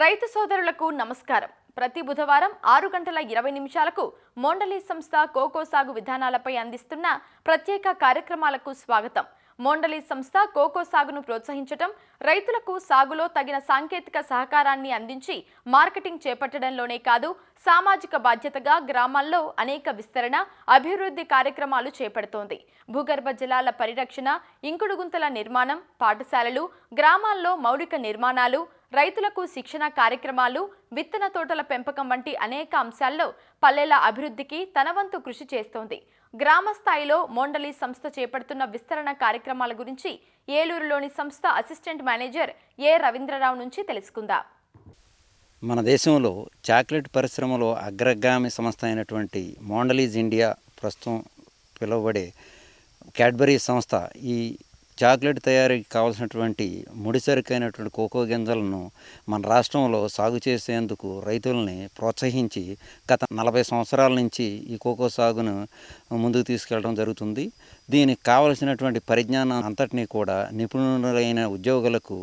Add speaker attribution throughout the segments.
Speaker 1: రైతు సోదరులకు నమస్కారం. ప్రతి బుధవారం 6 గంటల 20 నిమిషాలకు మోండలి సంస్థ కోకో సాగు విధానాలపై అందిస్తున్న ప్రత్యేక కార్యక్రమాలకు స్వాగతం. మోండలి సంస్థ కోకో సాగును ప్రోత్సహించటం, రైతులకు సాగులో తగిన సాంకేతిక సహకారాన్ని అందించి మార్కెటింగ్ చేపట్టడంలోనే కాదు, సామాజిక బాధ్యతగా గ్రామాల్లో అనేక విస్తరణ, అభివృద్ధి కార్యక్రమాలు చేపడుతోంది. భూగర్భ జలాల పరిరక్షణ, ఇంకుడు గుంతల నిర్మాణం, పాఠశాలలు, గ్రామాల్లో మౌలిక నిర్మాణాలు, రైతులకు శిక్షణ కార్యక్రమాలు, విత్తన తోటల పెంపకం వంటి అనేక అంశాల్లో పల్లెల అభివృద్ధికి తన వంతు కృషి చేస్తోంది. గ్రామ స్థాయిలో మోండలి సంస్థ చేపడుతున్న విస్తరణ కార్యక్రమాల గురించి ఏలూరులోని సంస్థ అసిస్టెంట్ మేనేజర్ ఏ రవీంద్రరావు నుంచి తెలుసుకుందాం.
Speaker 2: మన దేశంలో చాక్లెట్ పరిశ్రమలో అగ్రగామి సంస్థ అయినటువంటి మోండలీస్ ఇండియా, ప్రస్తుతం పిలువబడే క్యాడ్బరీ సంస్థ, ఈ చాక్లెట్ తయారీకి కావాల్సినటువంటి ముడిసరుకైనటువంటి కోకో గింజలను మన రాష్ట్రంలో సాగు చేసేందుకు రైతుల్ని ప్రోత్సహించి గత 40 సంవత్సరాల నుంచి ఈ కోకో సాగును ముందుకు తీసుకెళ్ళడం జరుగుతుంది. దీనికి కావలసినటువంటి పరిజ్ఞానం అంతటినీ కూడా నిపుణులైన ఉద్యోగులకు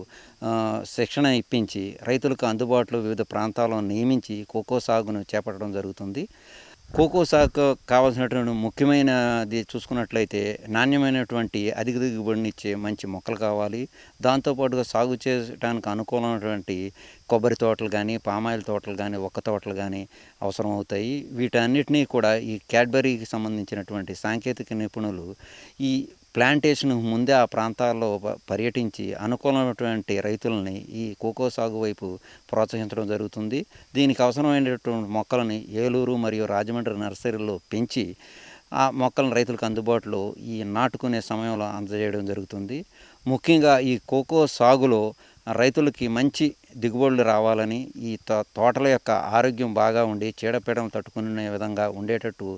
Speaker 2: శిక్షణ ఇప్పించి రైతులకు అందుబాటులో వివిధ ప్రాంతాలను నియమించి కోకో సాగును చేపట్టడం జరుగుతుంది. కోకో సాగు కావాల్సినటువంటి ముఖ్యమైనది చూసుకున్నట్లయితే నాణ్యమైనటువంటి అధిక దిగుబడినిచ్చే మంచి మొక్కలు కావాలి. దాంతోపాటుగా సాగు చేయడానికి అనుకూలమైనటువంటి కొబ్బరి తోటలు కానీ, పామాయిల్ తోటలు కానీ, ఒక్క తోటలు కానీ అవసరం అవుతాయి. వీటన్నిటినీ కూడా ఈ క్యాడ్బరీకి సంబంధించినటువంటి సాంకేతిక నిపుణులు ఈ ప్లాంటేషన్ ముందే ఆ ప్రాంతాల్లో పర్యటించి అనుకూలమైనటువంటి రైతులని ఈ కోకో సాగు వైపు ప్రోత్సహించడం జరుగుతుంది. దీనికి అవసరమైనటువంటి మొక్కలని ఏలూరు మరియు రాజమండ్రి నర్సరీలో పెంచి ఆ మొక్కలను రైతులకు అందుబాటులో ఈ నాటుకునే సమయంలో అందజేయడం జరుగుతుంది. ముఖ్యంగా ఈ కోకో సాగులో రైతులకి మంచి దిగుబడులు రావాలని, ఈ తోటల యొక్క ఆరోగ్యం బాగా ఉండి చీడపీడలు తట్టుకునే విధంగా ఉండేటట్టు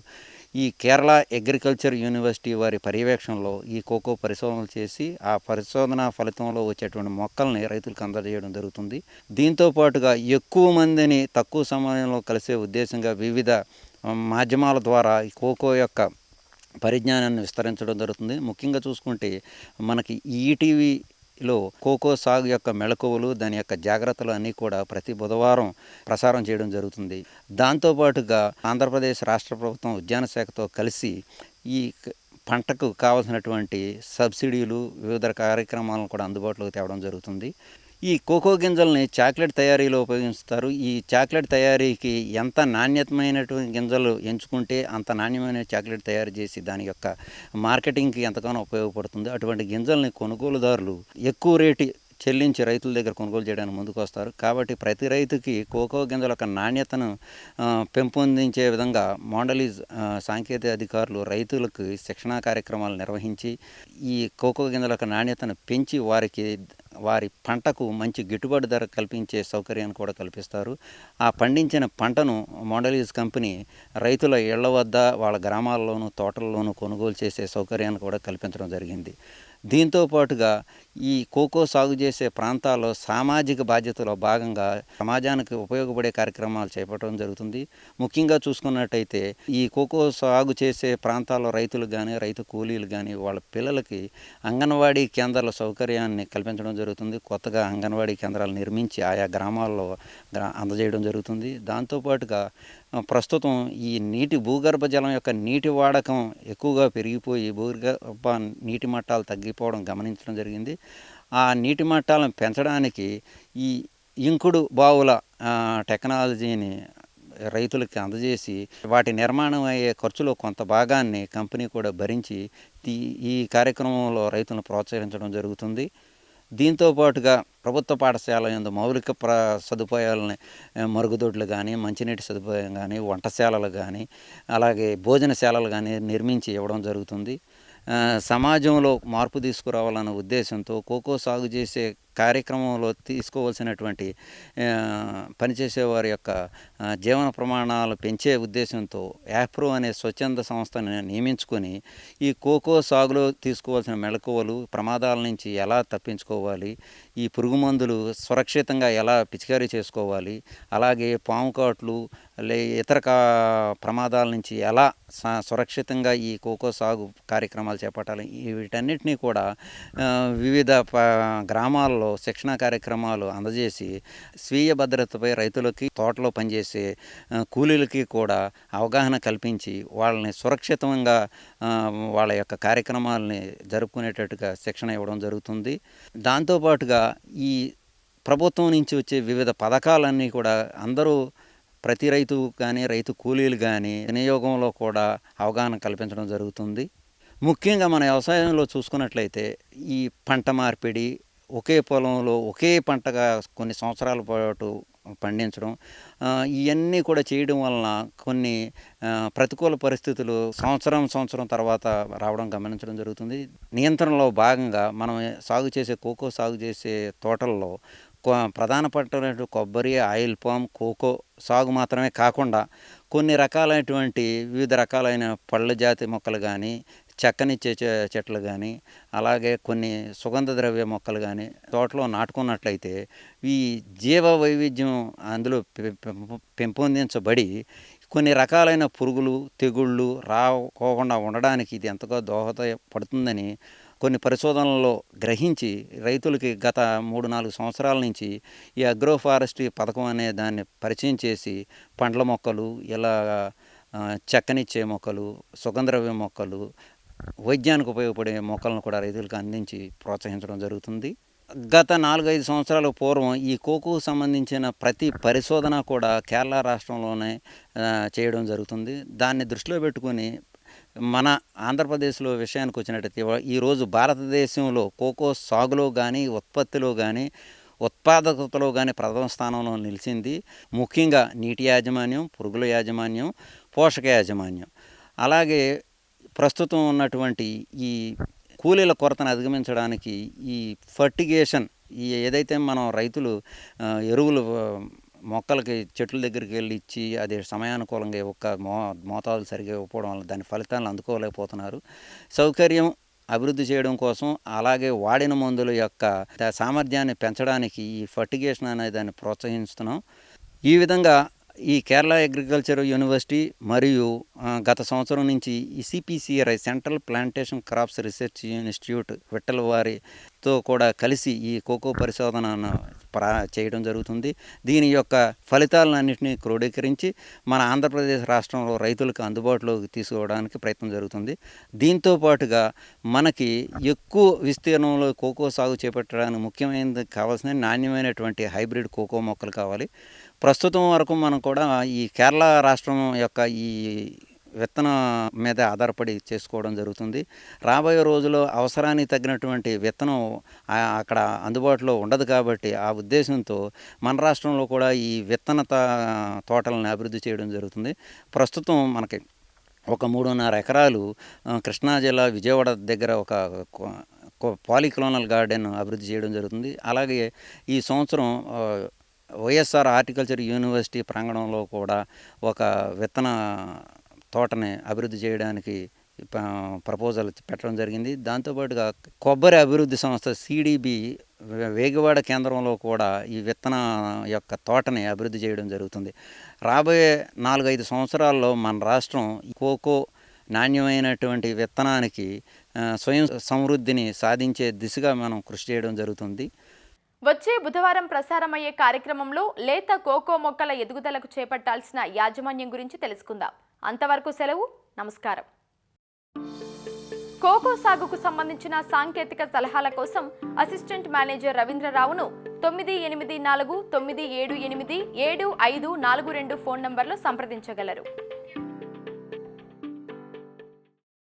Speaker 2: ఈ కేరళ అగ్రికల్చర్ యూనివర్సిటీ వారి పర్యవేక్షణలో ఈ కోకో పరిశోధనలు చేసి ఆ పరిశోధన ఫలితంలో వచ్చేటువంటి మొక్కల్ని రైతులకు అందజేయడం జరుగుతుంది. దీంతో పాటుగా ఎక్కువ మందిని తక్కువ సమయంలో కలిసే ఉద్దేశంగా వివిధ మాధ్యమాల ద్వారా ఈ కోకో యొక్క పరిజ్ఞానాన్ని విస్తరించడం జరుగుతుంది. ముఖ్యంగా చూసుకుంటే మనకి ఈటీవీలో కోకో సాగు యొక్క మెళకువలు, దాని యొక్క జాగ్రత్తలు అన్నీ కూడా ప్రతి బుధవారం ప్రసారం చేయడం జరుగుతుంది. దాంతోపాటుగా ఆంధ్రప్రదేశ్ రాష్ట్ర ప్రభుత్వం ఉద్యాన శాఖతో కలిసి ఈ పంటకు కావాల్సినటువంటి సబ్సిడీలు, వివిధ కార్యక్రమాలను కూడా అందుబాటులోకి తేవడం జరుగుతుంది. ఈ కోకో గింజల్ని చాక్లెట్ తయారీలో ఉపయోగిస్తారు. ఈ చాక్లెట్ తయారీకి ఎంత నాణ్యతమైనటువంటి గింజలు ఎంచుకుంటే అంత నాణ్యమైన చాక్లెట్ తయారు చేసి దాని యొక్క మార్కెటింగ్కి ఎంతగానో ఉపయోగపడుతుంది. అటువంటి గింజల్ని కొనుగోలుదారులు ఎక్కువ రేటు చెల్లించి రైతుల దగ్గర కొనుగోలు చేయడానికి ముందుకు వస్తారు. కాబట్టి ప్రతి రైతుకి కోకో గింజల యొక్క నాణ్యతను పెంపొందించే విధంగా మోండలీస్ సాంకేతిక అధికారులు రైతులకు శిక్షణా కార్యక్రమాలు నిర్వహించి ఈ కోకో గింజల యొక్క నాణ్యతను పెంచి వారి పంటకు మంచి గిట్టుబాటు ధర కల్పించే సౌకర్యాన్ని కూడా కల్పిస్తారు. ఆ పండించిన పంటను మోండలీస్ కంపెనీ రైతుల ఇళ్ల వద్ద, వాళ్ళ గ్రామాల్లోనూ తోటల్లోనూ కొనుగోలు చేసే సౌకర్యాన్ని కూడా కల్పించడం జరిగింది. దీంతో పాటుగా ఈ కోకో సాగు చేసే ప్రాంతాల్లో సామాజిక బాధ్యతలో భాగంగా సమాజానికి ఉపయోగపడే కార్యక్రమాలు చేపట్టడం జరుగుతుంది. ముఖ్యంగా చూసుకున్నట్టయితే ఈ కోకో సాగు చేసే ప్రాంతాల్లో రైతులు కానీ, రైతు కూలీలు కానీ వాళ్ళ పిల్లలకి అంగన్వాడీ కేంద్రాల సౌకర్యాన్ని కల్పించడం జరుగుతుంది. కొత్తగా అంగన్వాడీ కేంద్రాలు నిర్మించి ఆయా గ్రామాల్లో అందజేయడం జరుగుతుంది. దాంతోపాటుగా ప్రస్తుతం ఈ భూగర్భ జలం యొక్క నీటి వాడకం ఎక్కువగా పెరిగిపోయి భూగర్భ నీటి మట్టాలు తగ్గిపోవడం గమనించడం జరిగింది. ఆ నీటి మట్టాలను పెంచడానికి ఈ ఇంకుడు బావుల టెక్నాలజీని రైతులకి అందజేసి వాటి నిర్మాణం అయ్యే ఖర్చులో కొంత భాగాన్ని కంపెనీ కూడా భరించి ఈ కార్యక్రమంలో రైతులను ప్రోత్సహించడం జరుగుతుంది. దీంతో పాటుగా ప్రభుత్వ పాఠశాల యందు మౌలిక సదుపాయాలని, మరుగుదొడ్లు కానీ, మంచినీటి సదుపాయం కానీ, వంటశాలలు కానీ, అలాగే భోజనశాలలు కానీ నిర్మించి ఇవ్వడం జరుగుతుంది. సమాజంలో మార్పు తీసుకురావాలన్న ఉద్దేశంతో కోకో సాగు చేసే కార్యక్రమంలో తీసుకోవాల్సినటువంటి పనిచేసే వారి యొక్క జీవన ప్రమాణాలు పెంచే ఉద్దేశంతో యాప్రో అనే స్వచ్ఛంద సంస్థను నియమించుకొని ఈ కోకో సాగులో తీసుకోవాల్సిన మెళకువలు, ప్రమాదాల నుంచి ఎలా తప్పించుకోవాలి, ఈ పురుగు మందులు సురక్షితంగా ఎలా పిచికారీ చేసుకోవాలి, అలాగే పాము కాట్లు ఇతర ప్రమాదాల నుంచి ఎలా సురక్షితంగా ఈ కోకో సాగు కార్యక్రమాలు చేపట్టాలి, వీటన్నిటినీ కూడా వివిధ గ్రామాల్లో కేంద్రాలలో శిక్షణా కార్యక్రమాలు అందజేసి స్వీయ భద్రతపై రైతులకి, తోటలో పనిచేసే కూలీలకి కూడా అవగాహన కల్పించి వాళ్ళని సురక్షితంగా వాళ్ళ యొక్క కార్యక్రమాలని జరుపుకునేటట్టుగా శిక్షణ ఇవ్వడం జరుగుతుంది. దాంతోపాటుగా ఈ ప్రభుత్వం నుంచి వచ్చే వివిధ పథకాలన్నీ కూడా అందరూ, ప్రతి రైతు కానీ, రైతు కూలీలు కానీ వినియోగంలో కూడా అవగాహన కల్పించడం జరుగుతుంది. ముఖ్యంగా మన వ్యవసాయంలో చూసుకున్నట్లయితే ఈ పంట మార్పిడి, ఒకే పొలంలో ఒకే పంటగా కొన్ని సంవత్సరాల పాటు పండించడం, ఇవన్నీ కూడా చేయడం వలన కొన్ని ప్రతికూల పరిస్థితులు సంవత్సరం తర్వాత రావడం గమనించడం జరుగుతుంది. నియంత్రణలో భాగంగా మనం కోకో సాగు చేసే తోటల్లో ప్రధాన పంటలైన కొబ్బరి, ఆయిల్ పామ్, కోకో సాగు మాత్రమే కాకుండా కొన్ని రకాలైనటువంటి వివిధ రకాలైన పళ్ళ జాతి మొక్కలు కానీ, చెక్కనిచ్చే చెట్లు కానీ, అలాగే కొన్ని సుగంధ ద్రవ్య మొక్కలు కానీ తోటలో నాటుకున్నట్లయితే ఈ జీవ వైవిధ్యం అందులో పెంపొందించబడి కొన్ని రకాలైన పురుగులు, తెగుళ్ళు రాకోకుండా ఉండడానికి ఇది ఎంతగా దోహదపడుతుందని కొన్ని పరిశోధనల్లో గ్రహించి రైతులకి గత 3-4 సంవత్సరాల నుంచి ఈ అగ్రో ఫారెస్ట్రీ పథకం అనే దాన్ని పరిచయం చేసి పండ్ల మొక్కలు, ఇలా చెక్కనిచ్చే మొక్కలు, సుగంధద్రవ్య మొక్కలు, వైద్యానికి ఉపయోగపడే మొక్కలను కూడా రైతులకు అందించి ప్రోత్సహించడం జరుగుతుంది. గత 4-5 సంవత్సరాల పూర్వం ఈ కోకోకు సంబంధించిన ప్రతి పరిశోధన కూడా కేరళ రాష్ట్రంలోనే చేయడం జరుగుతుంది. దాన్ని దృష్టిలో పెట్టుకొని మన ఆంధ్రప్రదేశ్లో విషయానికి వచ్చినట్టయితే ఈరోజు భారతదేశంలో కోకో సాగులో కానీ, ఉత్పత్తిలో కానీ, ఉత్పాదకతలో కానీ ప్రథమ స్థానంలో నిలిచింది. ముఖ్యంగా నీటి యాజమాన్యం, పురుగుల యాజమాన్యం, పోషక యాజమాన్యం. అలాగే ప్రస్తుతం ఉన్నటువంటి ఈ కూలీల కొరతను అధిగమించడానికి ఈ ఫర్టిగేషన్, ఏదైతే మనం రైతులు ఎరువులు మొక్కలకి చెట్ల దగ్గరికి వెళ్ళి ఇచ్చి అది సమయానుకూలంగా మోతాదులు సరిగ్గా ఇవ్వకపోవడం వల్ల దాని ఫలితాలను అందుకోలేకపోతున్నారు. సౌకర్యం అభివృద్ధి చేయడం కోసం, అలాగే వాడిన మందుల యొక్క సామర్థ్యాన్ని పెంచడానికి ఈ ఫర్టిగేషన్ అనే దాన్ని ప్రోత్సహిస్తున్నాం. ఈ విధంగా ఈ కేరళ అగ్రికల్చర్ యూనివర్సిటీ మరియు గత సంవత్సరం నుంచి ఈ CPCRI central plantation crops research institute Vittala వారితో కూడా కలిసి ఈ కోకో పరిశోధనను చేయడం జరుగుతుంది. దీని యొక్క ఫలితాలన్నింటినీ క్రోడీకరించి మన ఆంధ్రప్రదేశ్ రాష్ట్రంలో రైతులకు అందుబాటులోకి తీసుకోవడానికి ప్రయత్నం జరుగుతుంది. దీంతో పాటుగా మనకి ఎక్కువ విస్తీర్ణంలో కోకో సాగు చేపట్టడానికి ముఖ్యమైనది కావాల్సిన నాణ్యమైనటువంటి హైబ్రిడ్ కోకో మొక్కలు కావాలి. ప్రస్తుతం వరకు మనం కూడా ఈ కేరళ రాష్ట్రం యొక్క ఈ విత్తనం మీద ఆధారపడి చేసుకోవడం జరుగుతుంది. రాబోయే రోజుల్లో అవసరానికి తగినటువంటి విత్తనం అక్కడ అందుబాటులో ఉండదు కాబట్టి ఆ ఉద్దేశంతో మన రాష్ట్రంలో కూడా ఈ విత్తన తోటలను అభివృద్ధి చేయడం జరుగుతుంది. ప్రస్తుతం మనకి ఒక 3.5 ఎకరాలు కృష్ణా జిల్లా విజయవాడ దగ్గర ఒక పాలిక్లోనల్ గార్డెన్ అభివృద్ధి చేయడం జరుగుతుంది. అలాగే ఈ సంవత్సరం వైఎస్ఆర్ హార్టికల్చర్ యూనివర్సిటీ ప్రాంగణంలో కూడా ఒక విత్తన తోటని అభివృద్ధి చేయడానికి ప్రపోజల్ పెట్టడం జరిగింది. దాంతోపాటుగా కొబ్బరి అభివృద్ధి సంస్థ CDB వేగవాడ కేంద్రంలో కూడా ఈ విత్తన యొక్క తోటని అభివృద్ధి చేయడం జరుగుతుంది. రాబోయే 4-5 సంవత్సరాల్లో మన రాష్ట్రం కోకో నాణ్యమైనటువంటి విత్తనానికి స్వయం సమృద్ధిని సాధించే దిశగా మనం కృషి చేయడం జరుగుతుంది.
Speaker 1: వచ్చే బుధవారం ప్రసారమయ్యే కార్యక్రమంలో లేత కోకో మొక్కల ఎదుగుదలకు చేపట్టాల్సిన యాజమాన్యం గురించి తెలుసుకుందాం. అంతవరకు సెలవు. నమస్కారం. కోకో సాగుకు సంబంధించిన సాంకేతిక సలహాల కోసం అసిస్టెంట్ మేనేజర్ రవీంద్రరావును 9849787542 ఫోన్ నంబర్లో సంప్రదించగలరు.